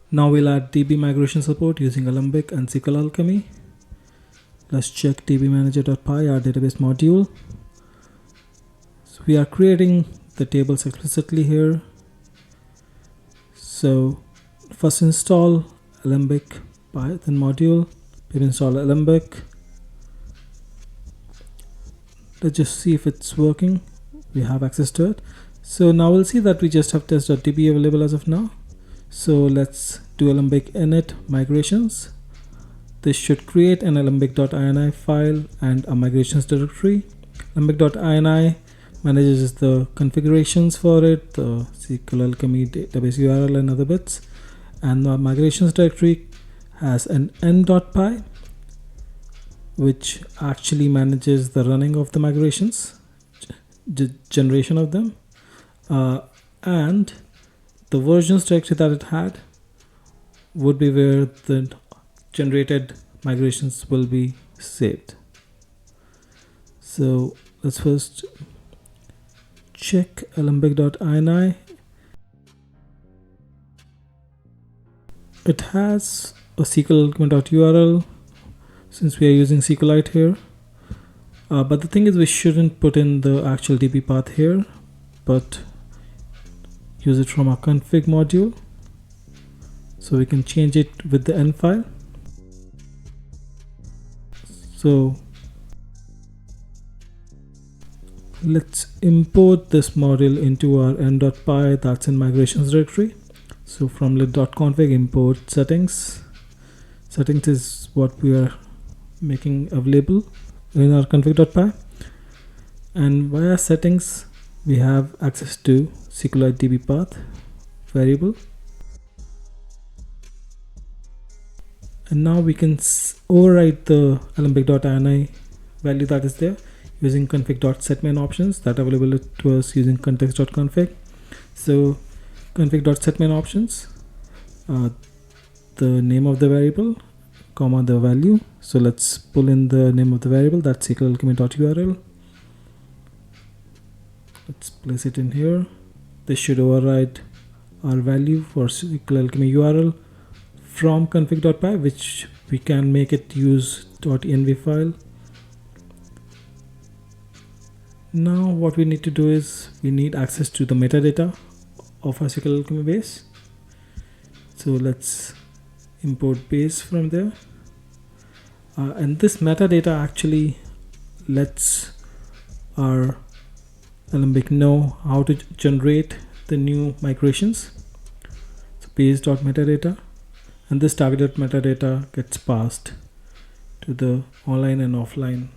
Now we'll add DB migration support using Alembic and SQLAlchemy. Let's check dbmanager.py, our database module. So we are creating the tables explicitly here. So first install Alembic Python module, pip install Alembic. Let's just see if it's working. We have access to it. So now we'll see that we just have test.db available as of now. So let's do alembic init migrations. This should create an alembic.ini file and a migrations directory. Alembic.ini manages the configurations for it, the SQLAlchemy database URL and other bits. And the migrations directory has an n.py, which actually manages the running of the migrations, generation of them. And the versions directory that it had would be where the generated migrations will be saved. So let's first check alembic.ini. It has a SQLAlchemy.url since we are using SQLite here. But the thing is, we shouldn't put in the actual DB path here, but use it from our config module. So we can change it with the n file. So let's import this module into our n.py that's in migrations directory. So from lit.config import settings. Settings is what we are making available in our config.py. And via settings, we have access to SQLite DB path variable. And now we can override the alembic.ini value that is there using config.setMain options that are available to us using context.config. So config.setMain options, the name of the variable, comma the value. So let's pull in the name of the variable, that's SQLAlchemy.url. Let's place it in here. This should override our value for SQLAlchemy URL from config.py, which we can make it use .env file. Now what we need to do is we need access to the metadata of our SQLAlchemy base. So let's import base from there. And this metadata actually lets our Alembic know how to generate the new migrations. So base.metadata, and this targeted metadata gets passed to the online and offline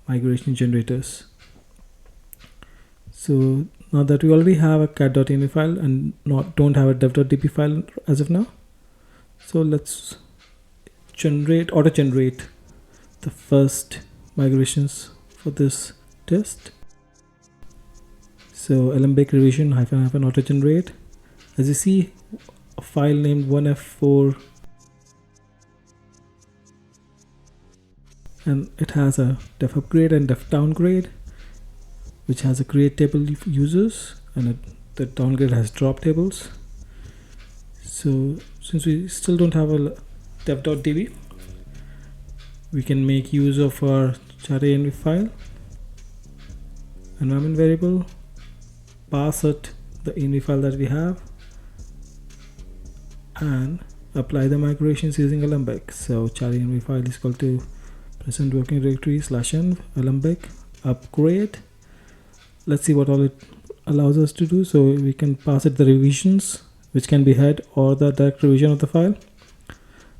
migration generators. So now that we already have a cat.ini file and don't have a dev.db file as of now, so let's auto-generate the first migrations for this test. So alembic revision -- auto-generate. As you see, a file named 1f4, and it has a def upgrade and def downgrade, which has a create table users, and the downgrade has drop tables. So since we still don't have a dev.db, we can make use of our chat.env file environment variable, pass it the env file that we have, and apply the migrations using Alembic. So chat.env file is equal to present working directory /env alembic upgrade. Let's see what all it allows us to do. So we can pass it the revisions, which can be head or the direct revision of the file.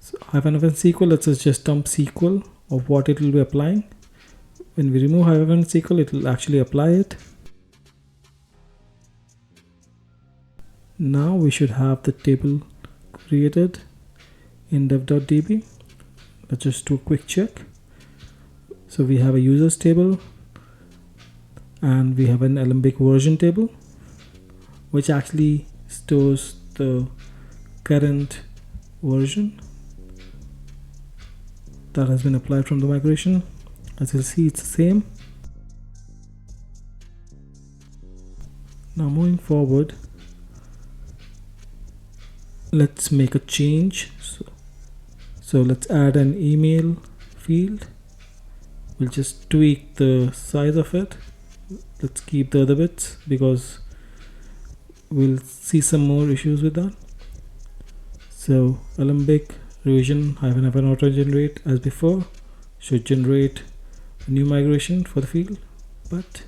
So -SQL, let's just dump SQL of what it will be applying. When we remove -SQL, it will actually apply it. Now we should have the table created in dev.db. Let's just do a quick check. So we have a users table and we have an Alembic version table, which actually stores the current version that has been applied from the migration. As you'll see, it's the same. Now moving forward, let's make a change. So let's add an email field. We'll just tweak the size of it. Let's keep the other bits because we'll see some more issues with that. So Alembic revision --- auto-generate as before should generate a new migration for the field, but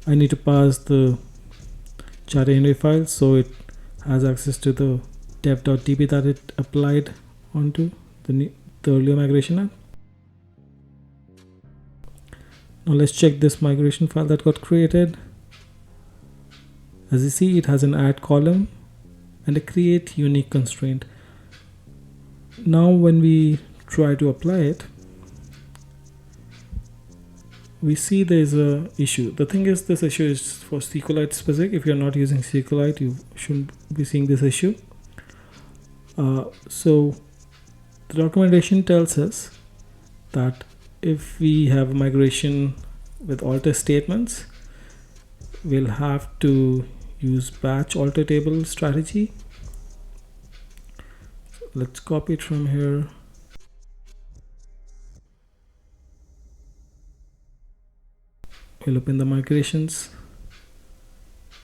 I need to pass the Chat file so it has access to the dev.db that it applied onto the earlier migration app. Now let's check this migration file that got created. As you see, it has an add column and a create unique constraint. Now when we try to apply it, we see there's a issue. The thing is, this issue is for SQLite specific. If you're not using SQLite, you shouldn't be seeing this issue. So the documentation tells us that if we have a migration with alter statements, we'll have to use batch alter table strategy. So let's copy it from here. We'll open the migrations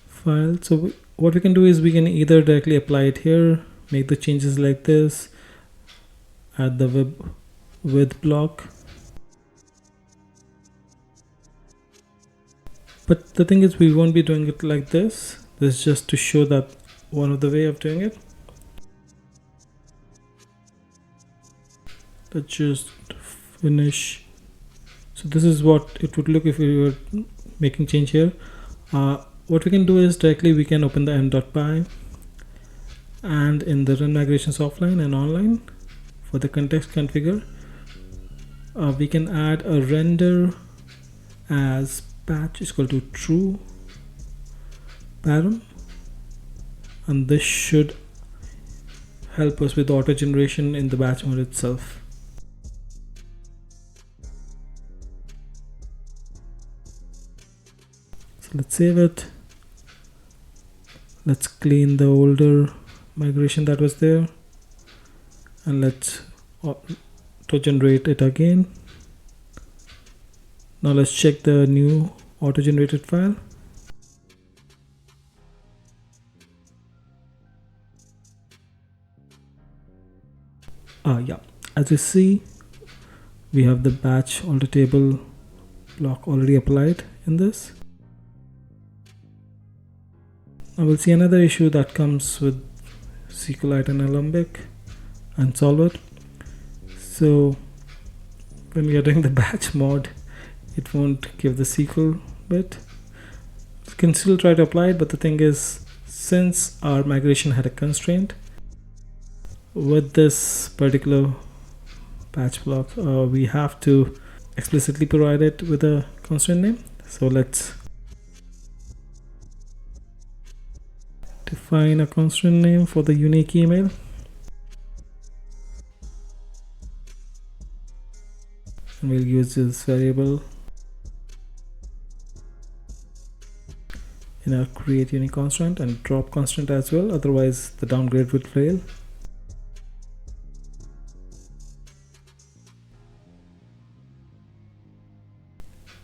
file. So what we can do is we can either directly apply it here, make the changes like this, add the web width block. But the thing is, we won't be doing it like this. This is just to show that one of the way of doing it. Let's just finish. So this is what it would look if we were making change here. What we can do is directly we can open the m.py, and in the run migrations offline and online, for the context configure, we can add a render as batch is equal to true param, and this should help us with auto generation in the batch mode itself. Let's save it. Let's clean the older migration that was there, and let's auto-generate it again. Now let's check the new auto-generated file. Yeah, as you see, we have the batch alter table block already applied in this. Now we'll see another issue that comes with SQLite and Alembic and solve it. So when we are doing the batch mod, it won't give the SQL bit. You can still try to apply it, but the thing is, since our migration had a constraint with this particular batch block, we have to explicitly provide it with a constraint name. So let's define a constraint name for the unique email. And we'll use this variable in our create unique constraint and drop constraint as well, otherwise the downgrade would fail.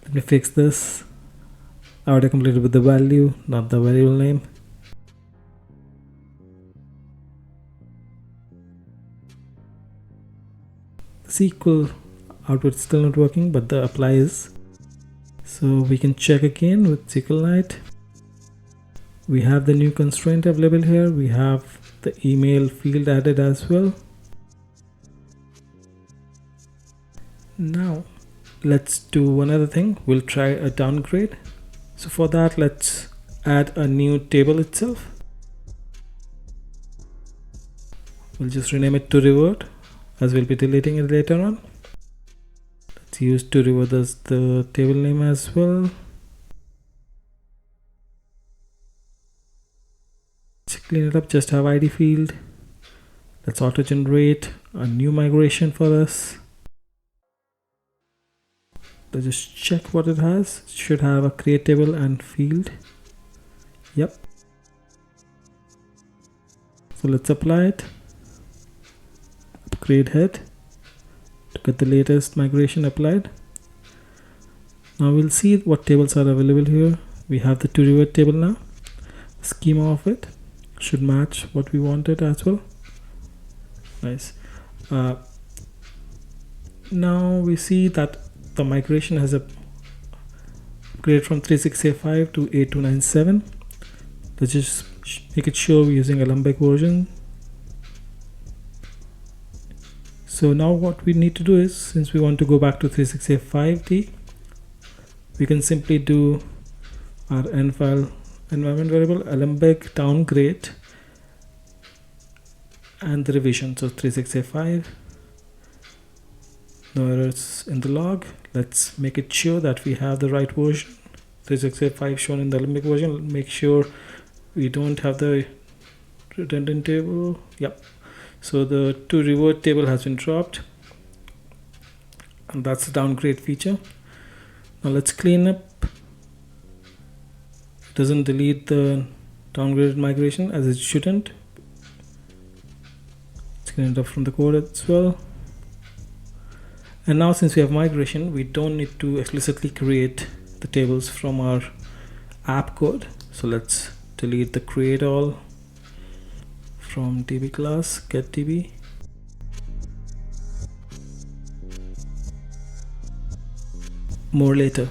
Let me fix this. I already completed with the value, not the variable name. The SQL output is still not working, but the apply is. So we can check again with SQLite. We have the new constraint available here. We have the email field added as well. Now let's do one other thing. We'll try a downgrade. So for that, let's add a new table itself. We'll just rename it to revert, as we'll be deleting it later on. Let's use to revert as the table name as well. Let's clean it up, just have ID field. Let's auto generate a new migration for us. Let's just check what it has. It should have a create table and field. Yep. So let's apply it. Upgrade head to get the latest migration applied. Now we'll see what tables are available here. We have the to revert table now. The schema of it should match what we wanted as well. Nice. Now we see that the migration has upgraded from 36A5 to 8297. Let's just make it show we're using Alembic version. So now what we need to do is, since we want to go back to 36A5D, we can simply do our end file environment variable Alembic downgrade and the revision. So 36A5, no errors in the log. Let's make it sure that we have the right version. 36A5 shown in the Alembic version. Make sure we don't have the redundant table. Yep. So the to revert table has been dropped, and that's the downgrade feature. Now let's clean up. It doesn't delete the downgraded migration as it shouldn't. Let's clean it up from the code as well. And now since we have migration, we don't need to explicitly create the tables from our app code. So let's delete the create all from db class get db. More later.